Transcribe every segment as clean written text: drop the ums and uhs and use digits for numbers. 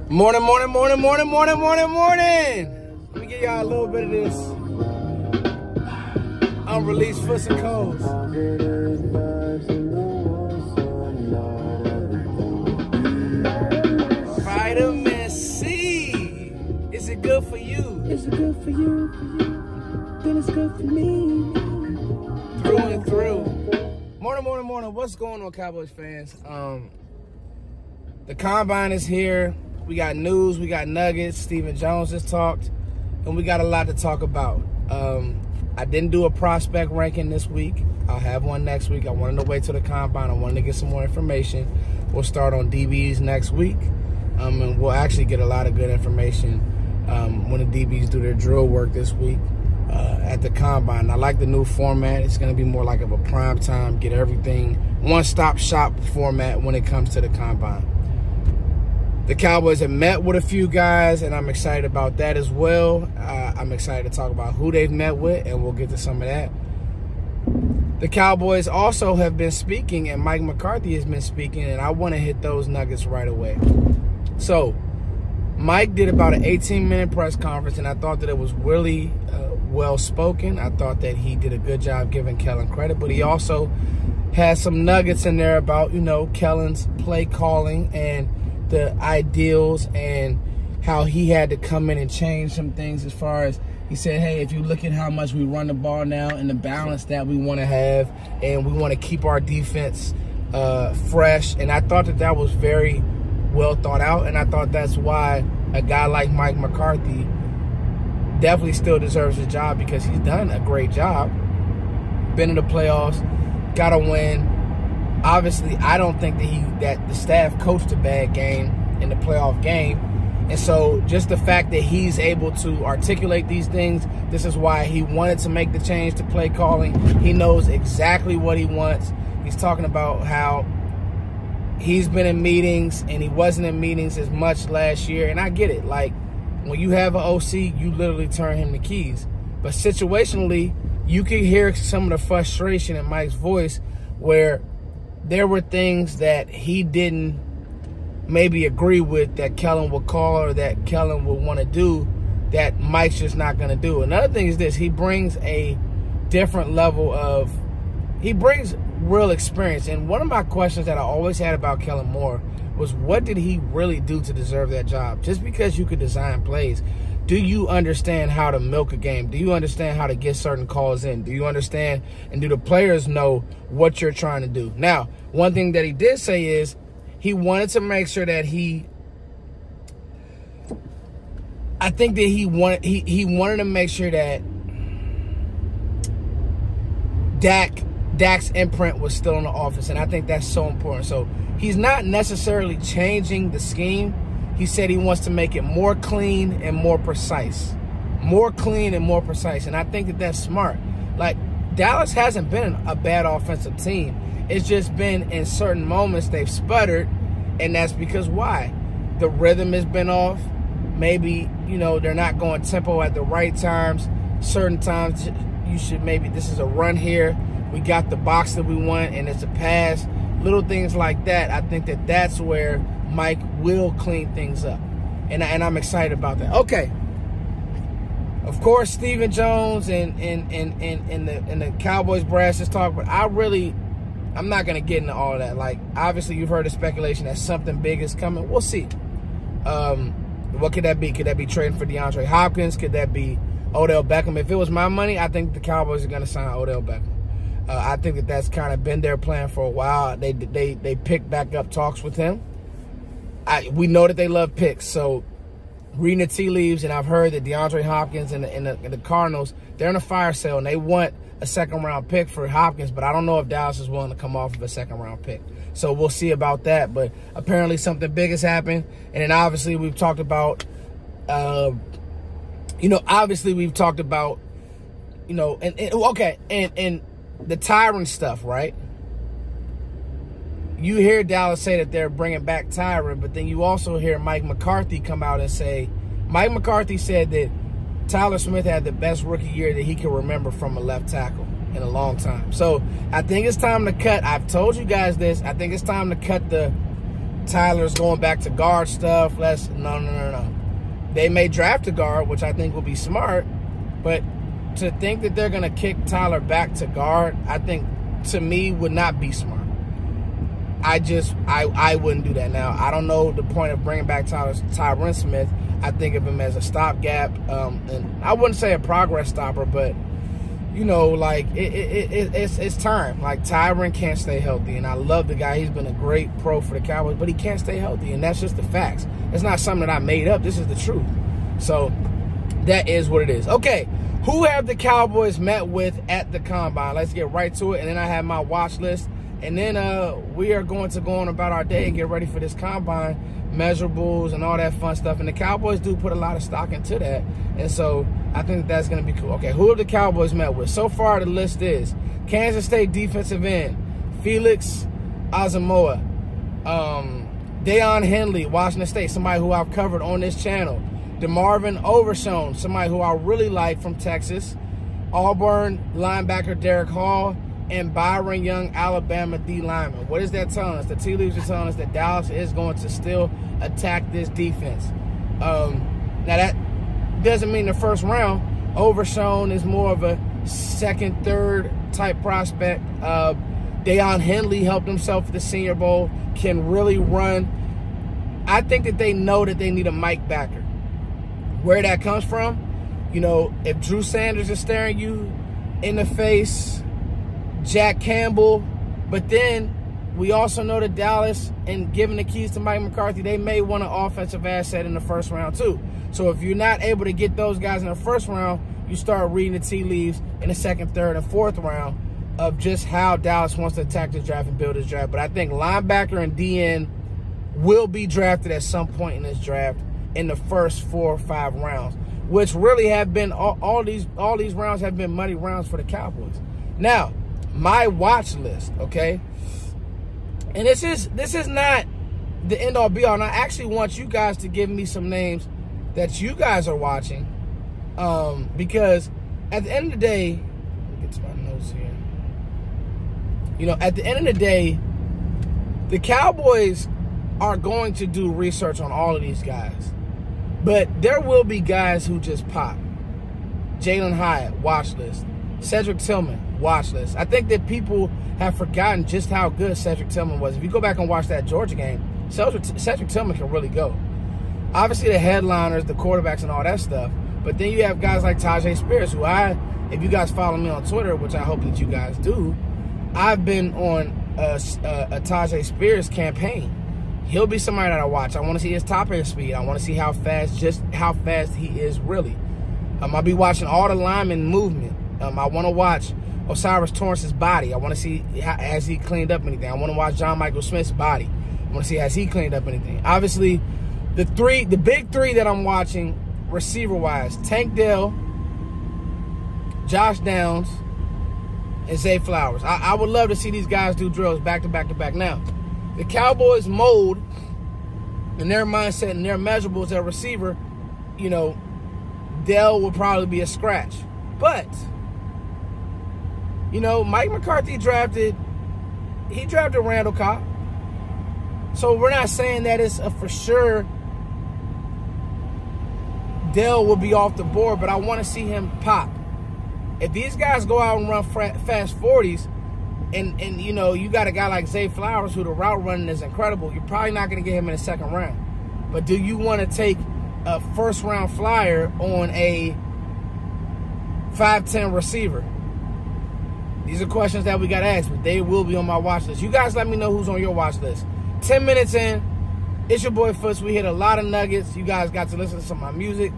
Morning. Let me give y'all a little bit of this unreleased Fuss and Codes. Vitamin C. Is it good for you? Is it good for you? Then it's good for me. Through and through. Morning. What's going on, Cowboys fans? The Combine is here. We got news, we got nuggets. Stephen Jones just talked, and we got a lot to talk about. I didn't do a prospect ranking this week. I'll have one next week. I wanted to wait till the Combine. I wanted to get some more information. We'll start on DBs next week, and we'll actually get a lot of good information when the DBs do their drill work this week at the Combine. I like the new format. It's going to be more like of a prime time, get everything, one-stop shop format when it comes to the Combine. The Cowboys have met with a few guys, and I'm excited about that as well. I'm excited to talk about who they've met with, and we'll get to some of that. The Cowboys also have been speaking, and Mike McCarthy has been speaking, and I want to hit those nuggets right away. So, Mike did about an 18-minute press conference, and I thought that it was really well-spoken. I thought that he did a good job giving Kellen credit, but he also had some nuggets in there about, Kellen's play calling and the ideals and how he had to come in and change some things as far as he said, hey, if you look at how much we run the ball now and the balance that we want to have, and we want to keep our defense fresh. And I thought that was very well thought out, and I thought that's why a guy like Mike McCarthy definitely still deserves his job, because he's done a great job. Been in the playoffs, got a win. Obviously, I don't think that the staff coached a bad game in the playoff game. And so just the fact that he's able to articulate these things, this is why he wanted to make the change to play calling. He knows exactly what he wants. He's talking about how he's been in meetings and he wasn't in meetings as much last year. And I get it. Like, when you have an OC, you literally turn him the keys. But situationally, you can hear some of the frustration in Mike's voice where there were things that he didn't maybe agree with that Kellen would call or that Kellen would want to do that Mike's just not going to do. Another thing is this. He brings a different level of – he brings real experience. And one of my questions that I always had about Kellen Moore was, what did he really do to deserve that job? Just because you could design plays, do you understand how to milk a game? Do you understand how to get certain calls in? Do you understand and do the players know what you're trying to do? Now, one thing that he did say is he wanted to make sure that he wanted to make sure that Dak's imprint was still in the office, and I think that's so important. So he's not necessarily changing the scheme. He said he wants to make it more clean and more precise. More clean and more precise. And I think that that's smart. Like, Dallas hasn't been a bad offensive team. It's just been in certain moments they've sputtered, and that's because why? The rhythm has been off. Maybe, they're not going tempo at the right times. Certain times you should this is a run here. We got the box that we want, and it's a pass. Little things like that. I think that that's where Mike will clean things up, and I'm excited about that. Okay. Of course, Stephen Jones and the Cowboys brass just talk, but I'm not going to get into all of that. Like, obviously, you've heard the speculation that something big is coming. We'll see. What could that be? Could that be trading for DeAndre Hopkins? Could that be Odell Beckham? If it was my money, I think the Cowboys are going to sign Odell Beckham. I think that that's kind of been their plan for a while. They picked back up talks with him. We know that they love picks, so reading the tea leaves, and I've heard that DeAndre Hopkins and the Cardinals, they're in a fire sale, and they want a second-round pick for Hopkins, but I don't know if Dallas is willing to come off of a second-round pick. So we'll see about that, but apparently something big has happened. And then obviously we've talked about, and the Tyron stuff, right? You hear Dallas say that they're bringing back Tyron, but then you also hear Mike McCarthy come out and say, Mike McCarthy said that Tyler Smith had the best rookie year that he can remember from a left tackle in a long time. So I think it's time to cut. I've told you guys this. I think it's time to cut the Tyler's going back to guard stuff. No. They may draft a guard, which I think will be smart, but to think that they're going to kick Tyler back to guard, I think, to me, would not be smart. I wouldn't do that. Now, I don't know the point of bringing back Tyron Smith. I think of him as a stopgap, and I wouldn't say a progress stopper, but, you know, like, it's time. Like, Tyron can't stay healthy, and I love the guy. He's been a great pro for the Cowboys, but he can't stay healthy, and that's just the facts. It's not something that I made up. This is the truth. So, that is what it is. Okay, who have the Cowboys met with at the Combine? Let's get right to it, and then I have my watch list, and then we are going to go on about our day and get ready for this Combine, measurables and all that fun stuff, and the Cowboys do put a lot of stock into that, and so I think that's going to be cool. Okay, who have the Cowboys met with? So far, the list is Kansas State defensive end, Felix Asamoah, Deion Henley, Washington State, somebody who I've covered on this channel, DeMarvin Overshown, somebody who I really like from Texas, Auburn linebacker Derek Hall, and Byron Young, Alabama D lineman. What is that telling us? The tea leaves are telling us that Dallas is going to still attack this defense. Now, that doesn't mean the first round. Overshown is more of a second, third type prospect. Deion Henley helped himself at the Senior Bowl, can really run. I think that they know that they need a Mike backer. Where that comes from, you know, if Drew Sanders is staring you in the face, Jack Campbell, but then we also know that Dallas, and giving the keys to Mike McCarthy, they may want an offensive asset in the first round too. So if you're not able to get those guys in the first round, you start reading the tea leaves in the second, third, and fourth round of just how Dallas wants to attack this draft and build this draft. But I think linebacker and DN will be drafted at some point in this draft in the first 4 or 5 rounds, which really have been all these rounds have been muddy rounds for the Cowboys. Now, my watch list, okay? And this is not the end all be all. And I actually want you guys to give me some names that you guys are watching, because at the end of the day, let me get to my notes here. You know, at the end of the day, the Cowboys are going to do research on all of these guys, but there will be guys who just pop. Jalen Hyatt, watch list. Cedric Tillman, watch list. I think that people have forgotten just how good Cedric Tillman was. If you go back and watch that Georgia game, Cedric Tillman can really go. Obviously, the headliners, the quarterbacks, and all that stuff. But then you have guys like Tajay Spears, who if you guys follow me on Twitter, which I hope that you guys do, I've been on a Tajay Spears campaign. He'll be somebody that I watch. I want to see his top end speed. I want to see how fast he is really. I'll be watching all the lineman movement. I want to watch Osiris Torrance's body. I want to see has he cleaned up anything. I want to watch John Michael Smith's body. I want to see has he cleaned up anything. Obviously, the big three that I'm watching receiver-wise, Tank Dell, Josh Downs, and Zay Flowers. I would love to see these guys do drills back to back to back. Now, the Cowboys mold and their mindset and their measurables at receiver, you know, Dell will probably be a scratch. But, you know, Mike McCarthy drafted Randall Cobb. So we're not saying that it's a for sure Dell will be off the board, but I want to see him pop. If these guys go out and run fast 40s, and you know, you got a guy like Zay Flowers who the route running is incredible, you're probably not going to get him in the second round. But do you want to take a first round flyer on a 5'10" receiver? These are questions that we got to ask, but they will be on my watch list. You guys let me know who's on your watch list. 10 minutes in, it's your boy Foots. We hit a lot of nuggets. You guys got to listen to some of my music.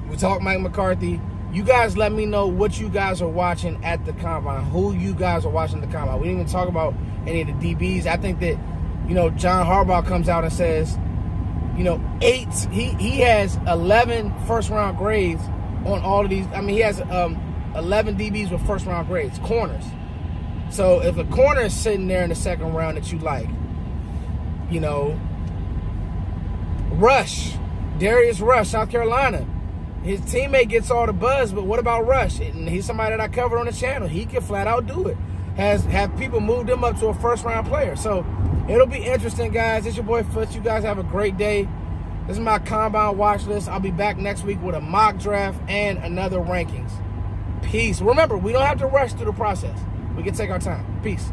We talk Mike McCarthy. You guys let me know what you guys are watching at the Combine, who you guys are watching at the Combine. We didn't even talk about any of the DBs. I think that, you know, John Harbaugh comes out and says, you know, he has 11 first-round grades on all of these. I mean, he has 11 DBs with first-round grades, corners. So if a corner is sitting there in the second round that you like, you know, Rush, Darius Rush, South Carolina. His teammate gets all the buzz, but what about Rush? And he's somebody that I covered on the channel. He can flat out do it. have people moved him up to a first-round player. So it'll be interesting, guys. It's your boy Foots. You guys have a great day. This is my Combine watch list. I'll be back next week with a mock draft and another rankings. Peace. Remember, we don't have to rush through the process. We can take our time. Peace.